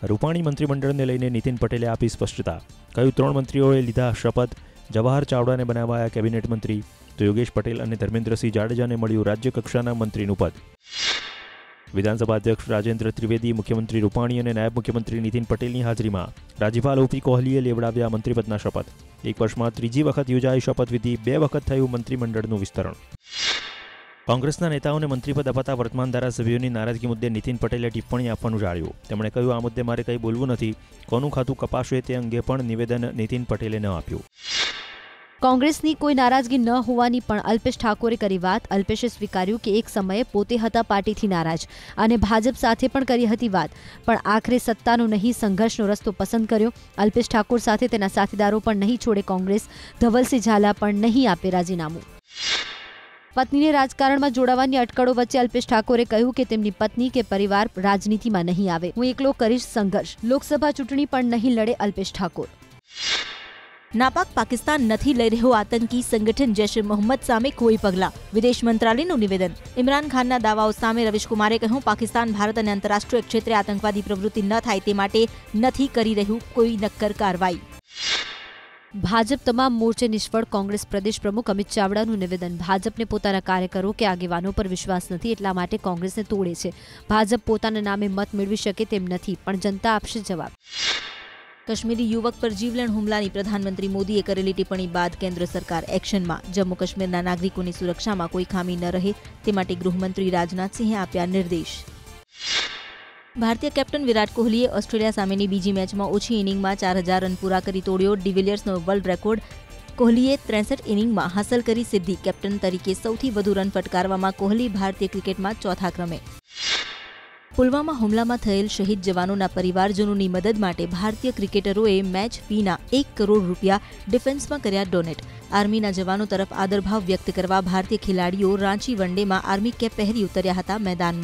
રૂપાણી મંત્રીમંડળને લઈને નીતિન પટેલે આપી સ્પષ્ટતા. કહ્યું 3 મંત્રીઓએ લીધા શપથ. જવાહર ચાવડાને બનાવાયા કેબિનેટ મંત્રી તો યોગેશ પટેલ અને ધર્મેન્દ્રસિંહ જાડેજાને મળ્યું રાજ્ય કક્ષાના મંત્રીનું પદ. વિધાનસભા અધ્યક્ષ રાજેન્દ્ર ત્રિવેદી, મુખ્યમંત્રી રૂપાણી અને નાયબ મુખ્યમંત્રી નીતિન પટેલની હાજરીમાં રાજ્યપાલ OP કોહલીએ લેવડાવ્યા મંત્રીપદના શપથ. 1 વર્ષમાં 3જી વખત યોજાઈ શપથવિધિ, 2 વખત થયું મંત્રીમંડળનું વિસ્તરણ. કોંગ્રેસના નેતાઓને મંત્રીપદ અપાતા વર્તમાન ધારાસભ્યોની નારાજગી મુદ્દે નીતિન પટેલે ટિપ્પણી આપવાનું ટાળ્યું. તેમણે કહ્યું, આ મુદ્દે મારે કંઈ બોલવું નથી. કોનું ખાતું કપાશે તે અંગે પણ નિવેદન નીતિન પટેલે ન આપ્યું. કોંગ્રેસની કોઈ નારાજગી ન હોવાની પણ અલ્પેશ ઠાકોરે કરી વાત. અલ્પેશે સ્વીકાર્યું કે એક સમયે પોતે હતા પાર્ટીથી નારાજ અને ભાજપ સાથે પણ કરી હતી વાત, પણ આખરે સત્તાનો નહીં સંઘર્ષનો રસ્તો પસંદ કર્યો. અલ્પેશ ઠાકોર સાથે તેના સાથીદારો પણ નહીં છોડે કોંગ્રેસ. ધવલસિંહ ઝાલા પણ નહીં આપે રાજીનામું. પત્નીને રાજકારણમાં જોડાવાની અટકળો વચ્ચે અલ્પેશ ઠાકોરે કહ્યું કે તેમની પત્ની કે પરિવાર રાજનીતિમાં નહીં આવે. હું એકલો કરીશ સંઘર્ષ. લોકસભા ચૂંટણી પણ નહીં લડે અલ્પેશ ઠાકોર. નાપાક પાકિસ્તાન નથી લઈ રહ્યો આતંકી સંગઠન જૈશ એ મોહમ્મદ સામે કોઈ પગલાં. વિદેશ મંત્રાલયનું નિવેદન. ઇમરાન ખાનના દાવાઓ સામે રવિશકુમારે કહ્યું, પાકિસ્તાન ભારત અને આંતરરાષ્ટ્રીય ક્ષેત્રે આતંકવાદી પ્રવૃત્તિ ન થાય તે માટે નથી કરી રહ્યું કોઈ નક્કર કાર્યવાહી. ભાજપ તમામ મોરચે નિષ્ફળ. કોંગ્રેસ પ્રદેશ પ્રમુખ અમિત ચાવડાનું નિવેદન. ભાજપને પોતાના કાર્યકરો કે આગેવાનો પર વિશ્વાસ નથી, એટલા માટે કોંગ્રેસને તોડે છે. ભાજપ પોતાના નામે મત મેળવી શકે તેમ નથી, પણ જનતા આપશે જવાબ. કાશ્મીરી યુવક પર જીવલેણ હુમલાની પ્રધાનમંત્રી મોદીએ કરેલી ટિપ્પણી બાદ કેન્દ્ર સરકાર એક્શનમાં. જમ્મુ કાશ્મીરના નાગરિકોની સુરક્ષામાં કોઈ ખામી ન રહે તે માટે ગૃહમંત્રી રાજનાથસિંહે આપ્યા નિર્દેશ. ભારતીય કેપ્ટન વિરાટ કોહલીએ ઓસ્ટ્રેલિયા સામેની બીજી મેચમાં ઓછી ઇનિંગમાં 4000 રન પૂરા કરી તોડ્યો ડિવિલિયર્સનો વર્લ્ડ રેકોર્ડ. કોહલીએ 63 ઇનિંગમાં હાંસલ કરી સિદ્ધિ. કેપ્ટન તરીકે સૌથી વધુ રન ફટકારવામાં કોહલી ભારતીય ક્રિકેટમાં 4થા ક્રમે. પુલવામા હુમલામાં થયેલ શહીદ જવાનોના પરિવારજનોની મદદ માટે ભારતીય ક્રિકેટરોએ મેચ ફીના 1 કરોડ રૂપિયા ડિફેન્સમાં કર્યા ડોનેટ. આર્મીના જવાનો તરફ આદરભાવ વ્યક્ત કરવા ભારતીય ખેલાડીઓ રાંચી વનડેમાં આર્મી કેપ પહેરી ઉતર્યા હતા મેદાનમાં.